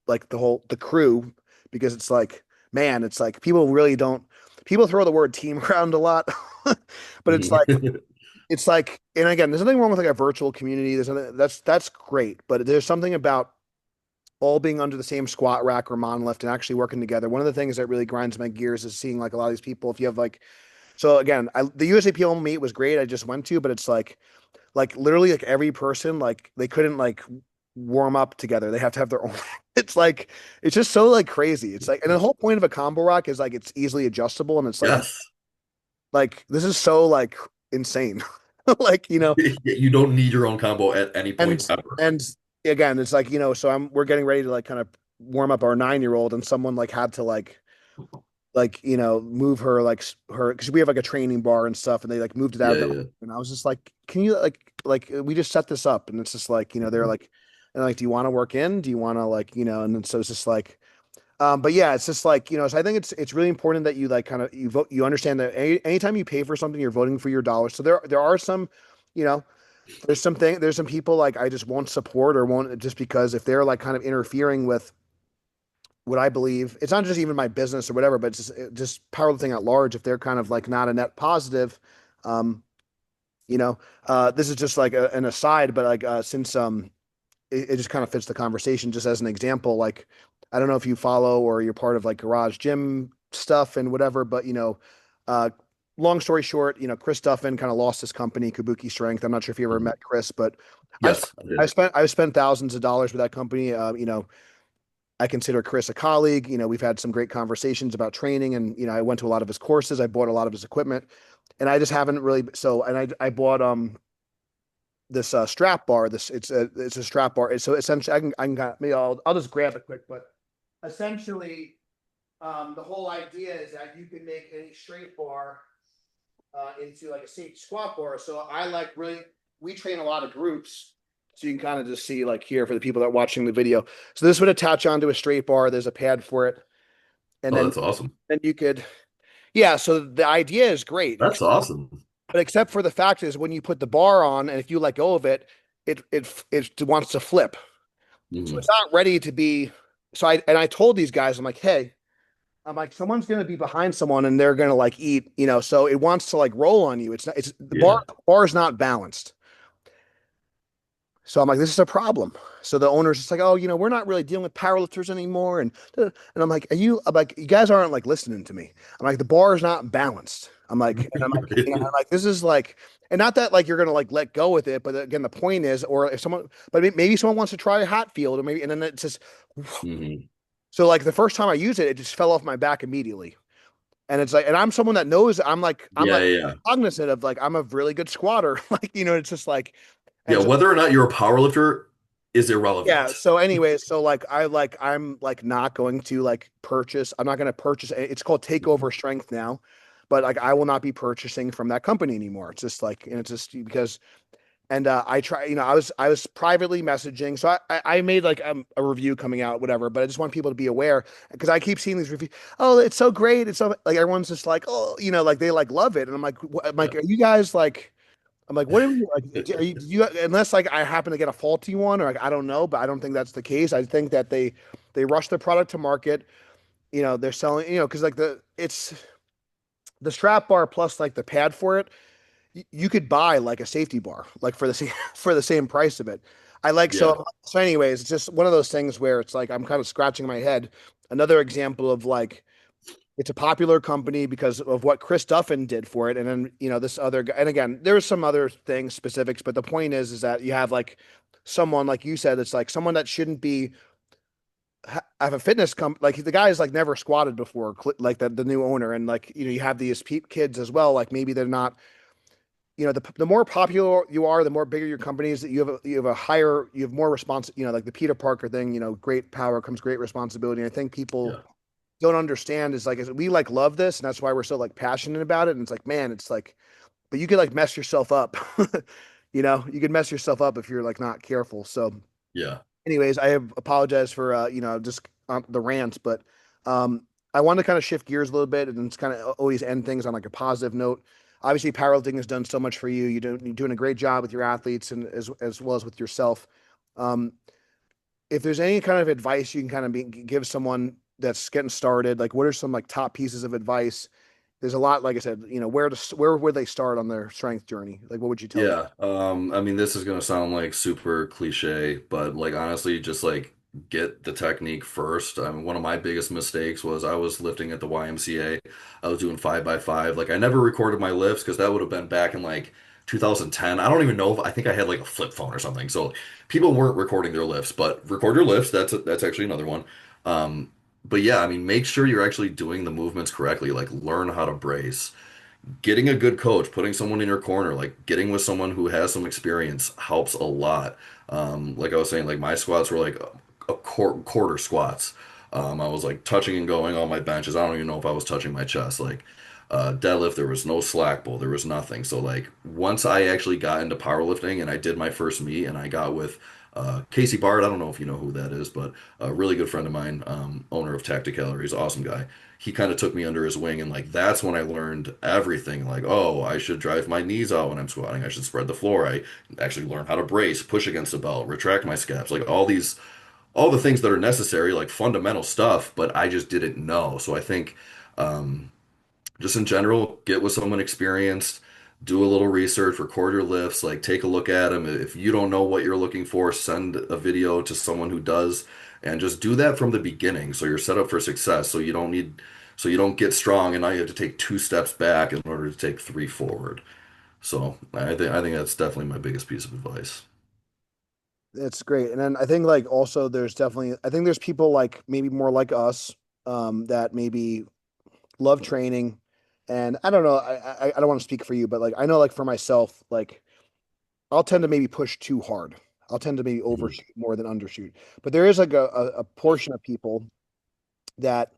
S1: like the crew because it's like man, it's like people really don't people throw the word team around a lot, but it's like, and again, there's nothing wrong with like a virtual community. There's nothing that's great, but there's something about all being under the same squat rack or monolift and actually working together. One of the things that really grinds my gears is seeing like a lot of these people. If you have like, so again, the USAPL meet was great. I just went to, but it's like literally like every person, like they couldn't like warm up together. They have to have their own. It's like, it's just so like crazy. It's like, and the whole point of a combo rack is like, it's easily adjustable. And it's
S2: Yes.
S1: like, this is so like insane. Like,
S2: You don't need your own combo at any point
S1: and,
S2: ever.
S1: and again, it's like, so we're getting ready to like kind of warm up our 9-year-old and someone like had to like move her like her because we have like a training bar and stuff and they like moved it out
S2: Yeah,
S1: of the
S2: yeah.
S1: and I was just like can you like we just set this up and it's just like they're like and like do you want to work in do you want to like and then so it's just like but yeah it's just like so I think it's really important that you like kind of you vote you understand that anytime you pay for something you're voting for your dollars so there are some you know there's some people like I just won't support or won't just because if they're like kind of interfering with what I believe, it's not just even my business or whatever, but it's just powerlifting at large. If they're kind of like not a net positive, um, this is just like an aside, but like since it just kind of fits the conversation. Just as an example, like I don't know if you follow or you're part of like garage gym stuff and whatever, but uh, long story short, Chris Duffin kind of lost his company, Kabuki Strength. I'm not sure if you ever
S2: Mhm.
S1: met Chris, but I've
S2: Yes, I did.
S1: I've spent thousands of dollars with that company. I consider Chris a colleague. We've had some great conversations about training and, I went to a lot of his courses. I bought a lot of his equipment and I just haven't really. So, and I bought, this, strap bar, it's a strap bar. So essentially maybe I'll just grab it quick, but essentially, the whole idea is that you can make any straight bar, into like a safety squat bar. So I like really, we train a lot of groups. So you can kind of just see like here for the people that are watching the video. So this would attach onto a straight bar. There's a pad for it. And
S2: Oh, that's awesome.
S1: then you could, yeah. So the idea is great,
S2: That's awesome.
S1: but except for the fact is when you put the bar on and if you let go of it, it wants to flip. So it's
S2: Hmm.
S1: not ready to be. So I told these guys, I'm like, hey, I'm like, someone's gonna be behind someone and they're gonna like eat, so it wants to like roll on you. It's not, it's the
S2: Yeah.
S1: bar is not balanced. So I'm like, this is a problem. So the owner's just like, oh, we're not really dealing with powerlifters anymore. And I'm like, I'm like, you guys aren't like listening to me. I'm like, the bar is not balanced. I'm like, this is like, and not that like you're gonna like let go with it, but again, the point is, or if someone, but maybe someone wants to try a hot field, or maybe, and then it's just,
S2: Hmm.
S1: so like the first time I used it, it just fell off my back immediately. And it's like, and I'm someone that knows I'm
S2: Yeah,
S1: like
S2: yeah, yeah.
S1: cognizant of like I'm a really good squatter, like it's just like,
S2: Yeah,
S1: and so
S2: whether or not you're a powerlifter is
S1: yeah.
S2: irrelevant.
S1: So anyways, so like I'm like not going to like purchase. I'm not going to purchase. It's called Takeover Strength now, but like I will not be purchasing from that company anymore. It's just like, and it's just because And I try, I was privately messaging, so I made like a review coming out, whatever. But I just want people to be aware because I keep seeing these reviews. Oh, it's so great! It's so like everyone's just like, oh, like they like love it, and I'm like,
S2: Yeah.
S1: are you guys like? I'm like, what are you like? Do you unless like I happen to get a faulty one or like I don't know, but I don't think that's the case. I think that they rush the product to market. They're selling, because like the strap bar plus like the pad for it you could buy like a safety bar, like for the same for the same price of it. I like
S2: Yeah.
S1: so. Anyways, it's just one of those things where it's like I'm kind of scratching my head. Another example of like it's a popular company because of what Chris Duffin did for it, and then this other guy. And again, there's some other things specifics, but the point is that you have like someone like you said, it's like someone that shouldn't be have a fitness like the guy is like never squatted before, like the new owner, and like you have these kids as well, like maybe they're not the more popular you are, the more bigger your company is, that you have more response, like the Peter Parker thing, great power comes great responsibility. And I think people
S2: Yeah.
S1: don't understand is we like love this and that's why we're so like passionate about it. And it's like, man, it's like, but you could like mess yourself up. You could mess yourself up if you're like not careful. So
S2: Yeah.
S1: anyways, I have apologized for just the rant, but I want to kind of shift gears a little bit and kind of always end things on like a positive note. Obviously, powerlifting has done so much for you. You're doing a great job with your athletes and as well as with yourself. Um, if there's any kind of advice you can kind of give someone that's getting started, like what are some like top pieces of advice? There's a lot, like I said, where would they start on their strength journey? Like, what would you tell them?
S2: Yeah. I mean, this is gonna sound like super cliche, but like honestly, just like get the technique first. I mean, one of my biggest mistakes was I was lifting at the YMCA. I was doing 5x5. Like I never recorded my lifts because that would have been back in like 2010. I don't even know if I think I had like a flip phone or something. So people weren't recording their lifts, but record your lifts. That's actually another one. But yeah, I mean, make sure you're actually doing the movements correctly. Like learn how to brace, getting a good coach, putting someone in your corner, like getting with someone who has some experience helps a lot. Like I was saying, like my squats were like a quarter squats. I was like touching and going on my benches. I don't even know if I was touching my chest. Like deadlift, there was no slack pull, there was nothing. So like once I actually got into powerlifting and I did my first meet and I got with Casey Bard, I don't know if you know who that is, but a really good friend of mine, owner of Tactic Calories, awesome guy. He kind of took me under his wing, and like that's when I learned everything. Like, oh, I should drive my knees out when I'm squatting. I should spread the floor. I actually learned how to brace, push against the belt, retract my scaps, like all the things that are necessary, like fundamental stuff, but I just didn't know. So I think um, just in general, get with someone experienced, do a little research, record your lifts, like take a look at them. If you don't know what you're looking for, send a video to someone who does, and just do that from the beginning so you're set up for success. So you don't get strong and now you have to take two steps back in order to take three forward. So I think that's definitely my biggest piece of advice.
S1: That's great. And then I think like also there's definitely I think there's people like maybe more like us that maybe love training. And I don't know, I don't want to speak for you, but like I know like for myself, like I'll tend to maybe push too hard. I'll tend to maybe
S2: Mhm.
S1: overshoot more than undershoot. But there is like a portion of people that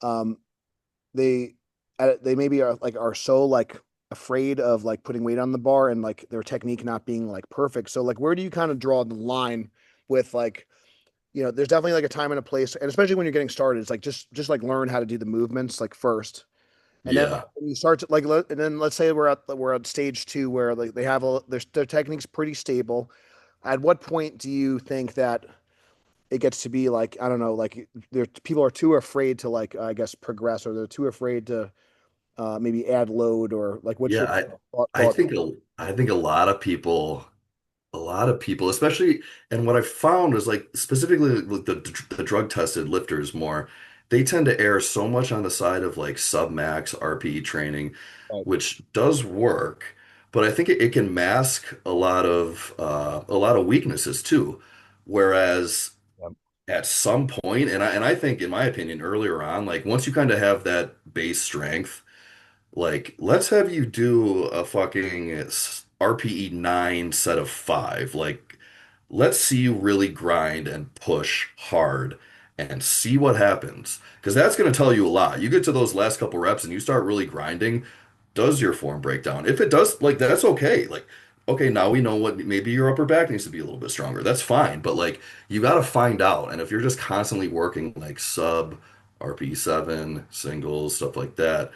S1: um they they maybe are so like afraid of like putting weight on the bar and like their technique not being like perfect. So like where do you kind of draw the line with like there's definitely like a time and a place, and especially when you're getting started, it's like just like learn how to do the movements like first, and then like,
S2: Yeah.
S1: when you start to like, and then let's say we're at stage two where like they have their technique's pretty stable. At what point do you think that it gets to be like I don't know, like there people are too afraid to like I guess progress, or they're too afraid to maybe add load, or like what's
S2: Yeah,
S1: your
S2: I
S1: thought,
S2: I
S1: thought?
S2: think I think a lot of people, especially, and what I found is like specifically with the drug tested lifters more, they tend to err so much on the side of like sub-max RPE training,
S1: Right.
S2: which does work, but I think it can mask a lot of weaknesses too. Whereas
S1: Yeah.
S2: at some point, and I think in my opinion earlier on, like once you kind of have that base strength. Like, let's have you do a fucking RPE 9 set of 5. Like, let's see you really grind and push hard and see what happens. Because that's going to tell you a lot. You get to those last couple reps and you start really grinding. Does your form break down? If it does, like, that's okay. Like, okay, now we know what maybe your upper back needs to be a little bit stronger. That's fine, but like you got to find out. And if you're just constantly working like sub RP7 singles, stuff like that,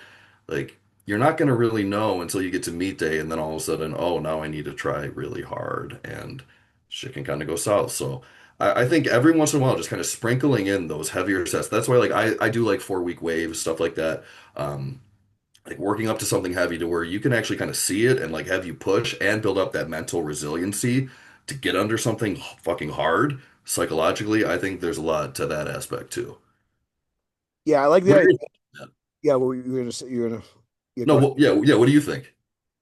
S2: like you're not going to really know until you get to meet day, and then all of a sudden, oh, now I need to try really hard, and shit can kind of go south. So I think every once in a while, just kind of sprinkling in those heavier sets. That's why like I do like 4 week waves, stuff like that. Like working up to something heavy to where you can actually kind of see it and like have you push and build up that mental resiliency to get under something fucking hard psychologically. I think there's a lot to that aspect too.
S1: Yeah, I like the
S2: What are
S1: idea.
S2: your
S1: Yeah, well, you're gonna yeah,
S2: No,
S1: go ahead.
S2: well, yeah, yeah, what do you think?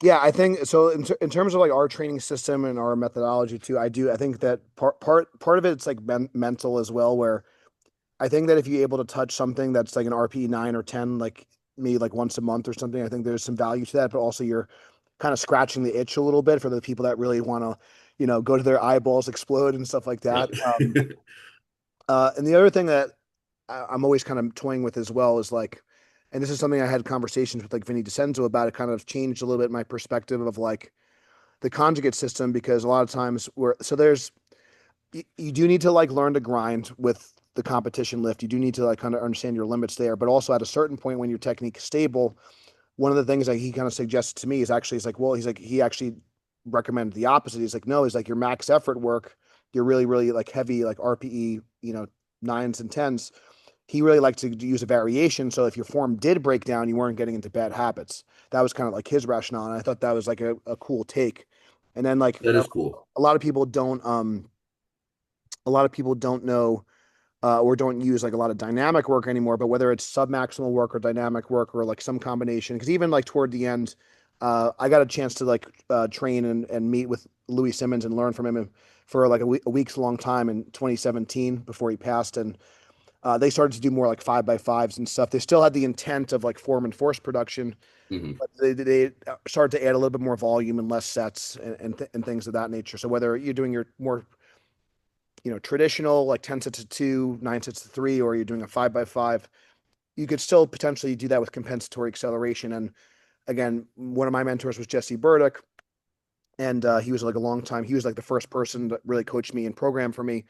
S1: Yeah, I think so. In terms of like our training system and our methodology too, I think that part of it's like mental as well, where I think that if you're able to touch something that's like an RP 9 or 10, like maybe like once a month or something, I think there's some value to that. But also you're kind of scratching the itch a little bit for the people that really want to, go to their eyeballs explode and stuff like
S2: Right.
S1: that. And the other thing that I'm always kind of toying with as well is like, and this is something I had conversations with like Vinny DeCenzo about. It kind of changed a little bit my perspective of like the conjugate system, because a lot of times there's you do need to like learn to grind with the competition lift. You do need to like kind of understand your limits there, but also at a certain point when your technique is stable, one of the things that he kind of suggested to me is actually, he's like, well, he's like, he actually recommended the opposite. He's like, no, he's like, your max effort work, your really, really like heavy, like RPE, nines and tens. He really liked to use a variation. So if your form did break down, you weren't getting into bad habits. That was kind of like his rationale. And I thought that was like a cool take. And then like
S2: That is cool.
S1: a lot of people don't, know or don't use like a lot of dynamic work anymore, but whether it's submaximal work or dynamic work or like some combination, because even like toward the end, I got a chance to like train and meet with Louis Simmons and learn from him for like a week's long time in 2017 before he passed. And they started to do more like 5x5s and stuff. They still had the intent of like form and force production,
S2: Hmm.
S1: but they started to add a little bit more volume and less sets and things of that nature. So whether you're doing your more traditional like 10 sets of two, 9 sets of three, or you're doing a 5x5, you could still potentially do that with compensatory acceleration. And again, one of my mentors was Jesse Burdick, and he was like a long time. He was like the first person that really coached me and programmed for me.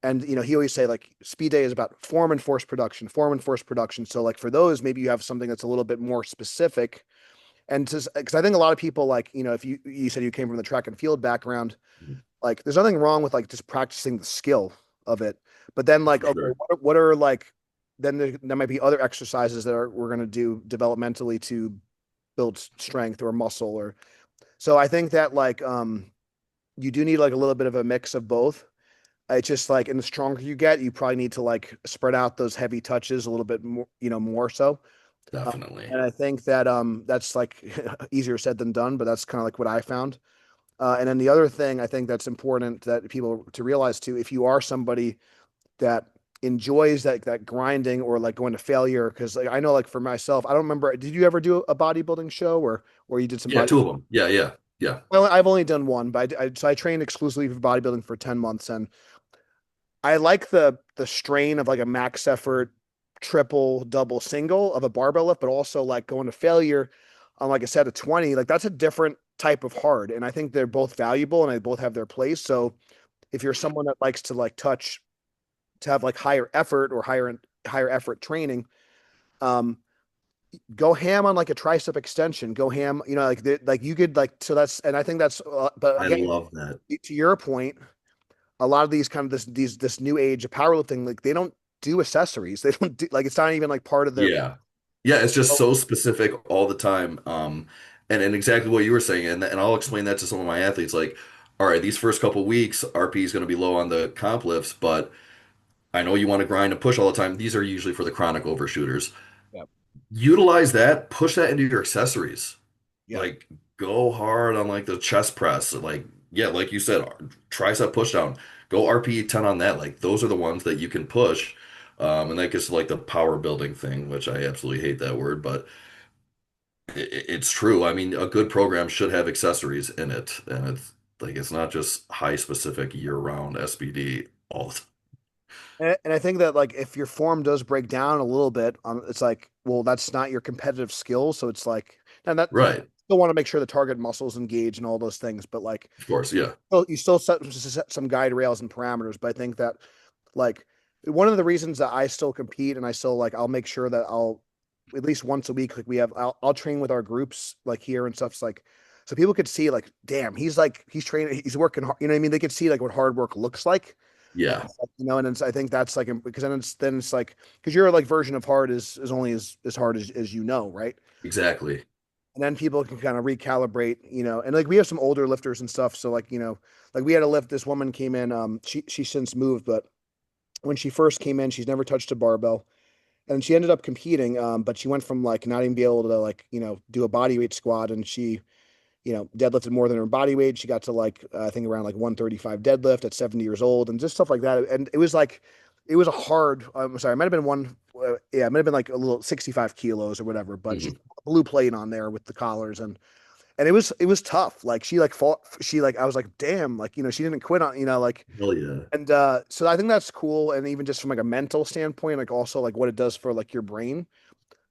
S1: And he always say like speed day is about form and force production, form and force production. So like for those, maybe you have something that's a little bit more specific. And because I think a lot of people like if you said you came from the track and field background, like there's nothing wrong with like just practicing the skill of it, but then like
S2: For
S1: okay,
S2: sure.
S1: what are like then there might be other exercises that we're going to do developmentally to build strength or muscle. Or so I think that like you do need like a little bit of a mix of both. It's just like, and the stronger you get, you probably need to like spread out those heavy touches a little bit more, more so. uh,
S2: Definitely.
S1: and I think that that's like easier said than done, but that's kind of like what I found. And then the other thing I think that's important that people to realize too, if you are somebody that enjoys that grinding or like going to failure, because like I know like for myself, I don't remember. Did you ever do a bodybuilding show or you did some
S2: Yeah,
S1: body?
S2: two of them. Yeah, yeah, yeah.
S1: Well, I've only done one, but so I trained exclusively for bodybuilding for 10 months, and I like the strain of like a max effort triple, double, single of a barbell lift, but also like going to failure on like a set of 20. Like that's a different type of hard, and I think they're both valuable and they both have their place. So if you're someone that likes to like touch to have like higher effort or higher effort training, um, go ham on like a tricep extension. Go ham, like you could like so that's and I think that's but
S2: I
S1: again
S2: love that.
S1: to your point, a lot of these kind of this new age of powerlifting, like they don't do accessories. They don't do like it's not even like part of their.
S2: Yeah. Yeah, it's just so specific all the time. And exactly what you were saying, and I'll explain that to some of my athletes. Like, all right, these first couple weeks, RP is going to be low on the comp lifts, but I know you want to grind and push all the time. These are usually for the chronic overshooters.
S1: Yeah,
S2: Utilize that, push that into your accessories.
S1: yeah.
S2: Like, go hard on like the chest press. Like, yeah, like you said, tricep push down. Go RP 10 on that. Like, those are the ones that you can push. And that gets to like the power building thing, which I absolutely hate that word, but it's true. I mean, a good program should have accessories in it, and it's like it's not just high specific year-round SBD all the time.
S1: And I think that like if your form does break down a little bit, it's like, well, that's not your competitive skill. So it's like, and that
S2: Right.
S1: still want to make sure the target muscles engage and all those things, but like
S2: Of course, yeah,
S1: you still set some guide rails and parameters. But I think that like one of the reasons that I still compete and I still like I'll make sure that I'll at least once a week like I'll train with our groups like here and stuff. It's like so people could see like damn he's training he's working hard. You know what I mean? They could see like what hard work looks like.
S2: yeah,
S1: You know, and I think that's like because then it's like because your like version of hard is only as hard as you know, right?
S2: exactly.
S1: And then people can kind of recalibrate, you know, and like we have some older lifters and stuff. So like, you know, like we had a lift, this woman came in, she's since moved, but when she first came in, she's never touched a barbell. And she ended up competing, but she went from like not even be able to like, you know, do a body weight squat and she, you know, deadlifted more than her body weight. She got to like I think around like 135 deadlift at 70 years old and just stuff like that. And it was like it was a hard. I'm sorry, it might have been yeah, it might have been like a little 65 kilos or whatever. But she
S2: Hmm.
S1: blue plate on there with the collars and it was tough. Like she like fought. She like I was like damn. Like you know she didn't quit on you know like
S2: Hell yeah.
S1: and so I think that's cool. And even just from like a mental standpoint, like also like what it does for like your brain.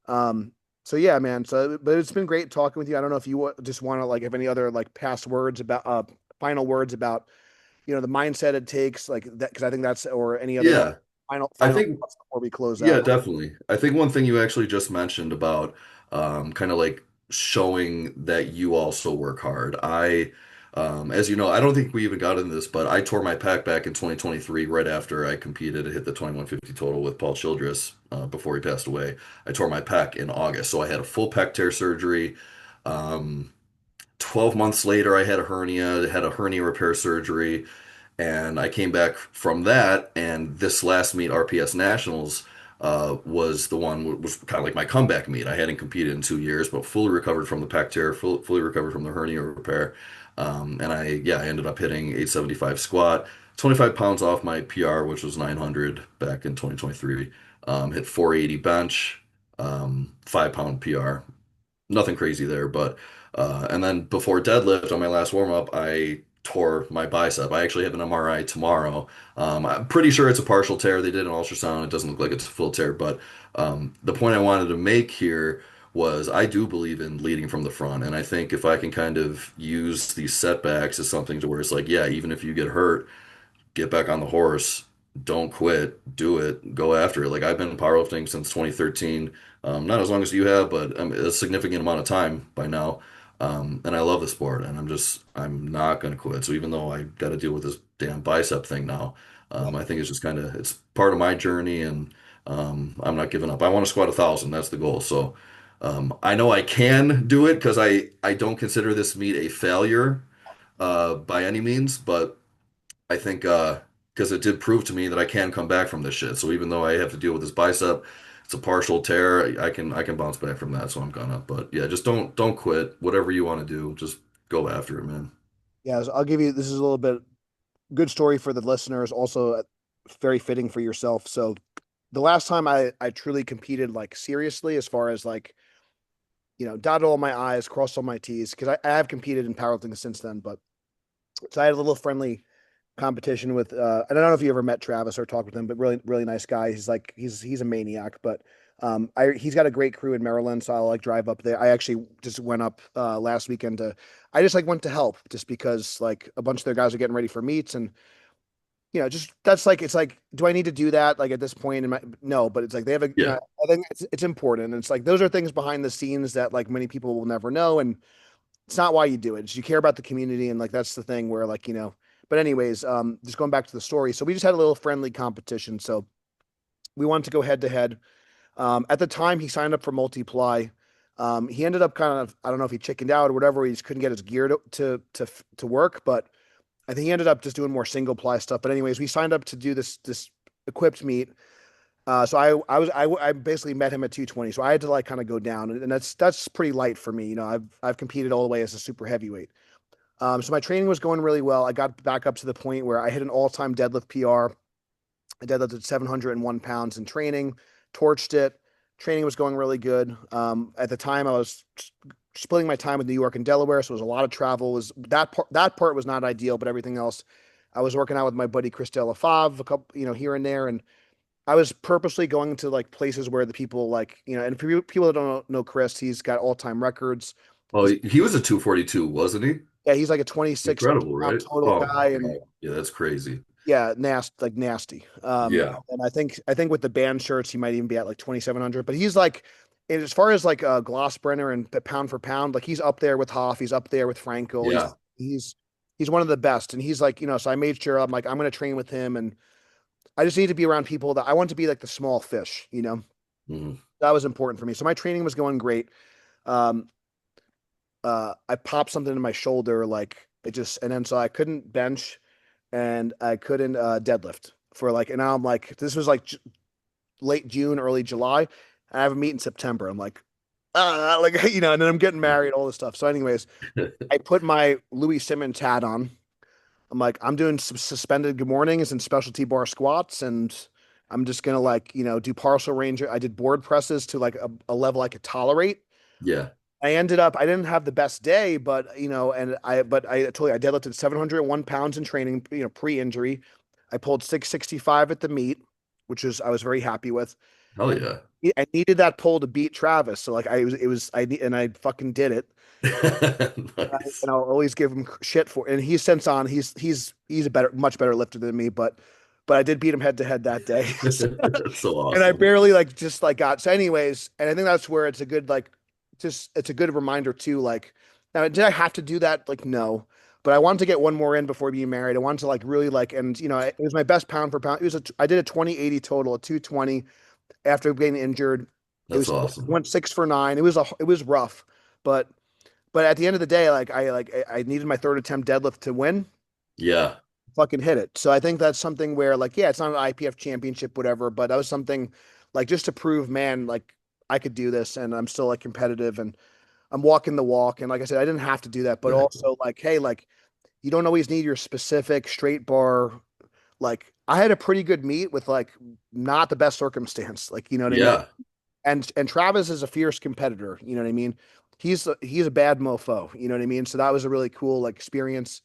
S1: Um, so yeah, man. So, but it's been great talking with you. I don't know if you just want to like have any other like past words about final words about the mindset it takes like that because I think that's or any other like
S2: Yeah, I
S1: final
S2: think
S1: thoughts before we close
S2: Yeah,
S1: out.
S2: definitely. I think one thing you actually just mentioned about kind of like showing that you also work hard. As you know, I don't think we even got into this, but I tore my pec back in 2023 right after I competed and hit the 2150 total with Paul Childress before he passed away. I tore my pec in August, so I had a full pec tear surgery. Um, 12 months later, I had a hernia repair surgery. And I came back from that, and this last meet, RPS Nationals, was the one was kind of like my comeback meet. I hadn't competed in 2 years, but fully recovered from the pec tear, fully recovered from the hernia repair, and I ended up hitting 875 squat, 25 pounds off my PR, which was 900 back in 2023. Hit 480 bench, 5 pound PR, nothing crazy there, but and then before deadlift on my last warm up, I tore my bicep. I actually have an MRI tomorrow. I'm pretty sure it's a partial tear. They did an ultrasound. It doesn't look like it's a full tear, but the point I wanted to make here was I do believe in leading from the front, and I think if I can kind of use these setbacks as something to where it's like, yeah, even if you get hurt, get back on the horse, don't quit, do it, go after it. Like I've been powerlifting since 2013, not as long as you have, but a significant amount of time by now. And I love the sport, and I'm not gonna quit. So even though I got to deal with this damn bicep thing now, I think it's just kind of it's part of my journey, and I'm not giving up. I want to squat 1,000. That's the goal. So I know I can do it because I don't consider this meet a failure by any means, but I think because it did prove to me that I can come back from this shit. So even though I have to deal with this bicep, it's a partial tear. I can bounce back from that. So I'm gonna. But yeah, just don't quit. Whatever you want to do, just go after it, man.
S1: Yeah, so I'll give you this is a little bit good story for the listeners, also very fitting for yourself. So the last time I truly competed like seriously as far as like dotted all my I's, crossed all my T's because I have competed in powerlifting since then, but so I had a little friendly competition with and I don't know if you ever met Travis or talked with him, but really nice guy. He's like he's a maniac, but he's got a great crew in Maryland, so I'll like drive up there. I actually just went up last weekend to I just like went to help just because like a bunch of their guys are getting ready for meets and just that's like it's like do I need to do that like at this point in my no, but it's like they have a
S2: Yeah,
S1: I think it's important. It's like those are things behind the scenes that like many people will never know and it's not why you do it. It's you care about the community and like that's the thing where like but anyways, just going back to the story. So we just had a little friendly competition. So we wanted to go head to head. At the time he signed up for multiply. He ended up kind of I don't know if he chickened out or whatever. He just couldn't get his gear to work, but I think he ended up just doing more single ply stuff. But anyways, we signed up to do this equipped meet. So I basically met him at 220. So I had to like kind of go down, and that's pretty light for me. I've competed all the way as a super heavyweight. So my training was going really well. I got back up to the point where I hit an all-time deadlift PR. I deadlifted 701 pounds in training, torched it. Training was going really good. At the time, I was splitting my time with New York and Delaware, so it was a lot of travel. Was that part was not ideal, but everything else, I was working out with my buddy Chris Delafav, a couple, here and there, and I was purposely going to like places where the people like, and for people that don't know Chris, he's got all-time records.
S2: Oh, he was a 242, wasn't he?
S1: Yeah, he's like a 26
S2: Incredible,
S1: pound
S2: right?
S1: total
S2: Oh
S1: guy,
S2: my
S1: and
S2: God. Yeah, that's crazy.
S1: yeah, nasty.
S2: Yeah.
S1: And I think with the band shirts, he might even be at like 2,700. But he's like, and as far as like Glossbrenner and pound for pound, like he's up there with Hoff, he's up there with Frankel.
S2: Yeah.
S1: He's one of the best, and he's like, so I made sure I'm like I'm gonna train with him, and I just need to be around people that I want to be like the small fish.
S2: Mhm.
S1: That was important for me. So my training was going great. Um, I popped something in my shoulder, like it just, and then so I couldn't bench and I couldn't deadlift for like, and now I'm like, this was like late June, early July. And I have a meet in September. I'm like, and then I'm getting married, all this stuff. So, anyways, I put my Louis Simmons hat on. I'm like, I'm doing some suspended good mornings and specialty bar squats, and I'm just gonna like, do partial range. I did board presses to like a level I could tolerate.
S2: Yeah.
S1: I didn't have the best day, but but I told you I deadlifted 701 pounds in training, pre-injury. I pulled 665 at the meet, I was very happy with.
S2: Hell
S1: And
S2: yeah.
S1: I needed that pull to beat Travis. So like I fucking did it.
S2: Nice.
S1: And I'll always give him shit for, and he's since on, he's a much better lifter than me, but I did beat him head to head that day.
S2: That's so
S1: And I
S2: awesome.
S1: barely like just like got so anyways, and I think that's where it's a good like just it's a good reminder too. Like now, did I have to do that? Like no. But I wanted to get one more in before being married. I wanted to like really like, and it was my best pound for pound. I did a 2080 total, a 220 after getting injured. It
S2: That's
S1: was
S2: awesome.
S1: went 6 for 9. It was rough, but at the end of the day, like I needed my third attempt deadlift to win,
S2: Yeah,
S1: fucking hit it. So I think that's something where like, yeah, it's not an IPF championship, whatever, but that was something like just to prove, man, like I could do this and I'm still like competitive and I'm walking the walk. And like I said, I didn't have to do that, but
S2: exactly.
S1: also like, hey, like you don't always need your specific straight bar. Like I had a pretty good meet with like not the best circumstance. Like, you know what I mean?
S2: Yeah,
S1: And Travis is a fierce competitor. You know what I mean? He's a bad mofo. You know what I mean? So that was a really cool like experience.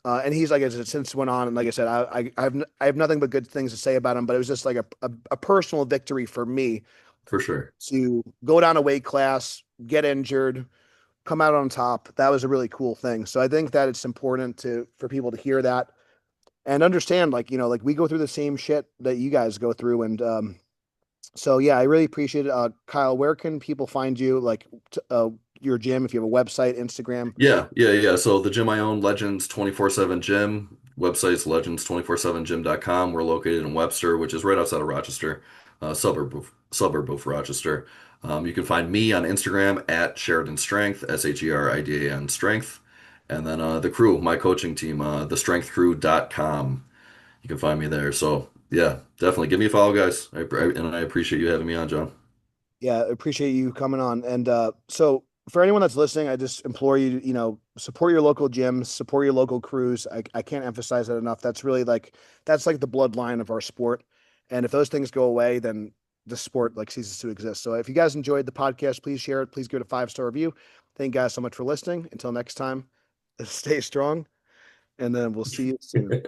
S1: And he's like I said, since went on, and like I said, I have nothing but good things to say about him. But it was just like a personal victory for me
S2: for sure.
S1: to go down a weight class, get injured, come out on top. That was a really cool thing. So I think that it's important for people to hear that and understand, like like we go through the same shit that you guys go through, and so yeah, I really appreciate it. Kyle, where can people find you? Like your gym, if you have a website, Instagram.
S2: Yeah. So the gym I own, Legends 24/7 Gym, website's legends247gym.com. We're located in Webster, which is right outside of Rochester, suburb of Rochester. You can find me on Instagram at Sheridan Strength, Sheridan Strength. And then the crew, my coaching team, thestrengthcrew.com. You can find me there. So yeah, definitely give me a follow, guys. And I appreciate you having me on, John.
S1: Yeah, I appreciate you coming on. And so for anyone that's listening, I just implore you to, support your local gyms, support your local crews. I can't emphasize that enough. That's like the bloodline of our sport. And if those things go away, then the sport like ceases to exist. So if you guys enjoyed the podcast, please share it. Please give it a 5-star review. Thank you guys so much for listening. Until next time, stay strong, and then we'll see you soon.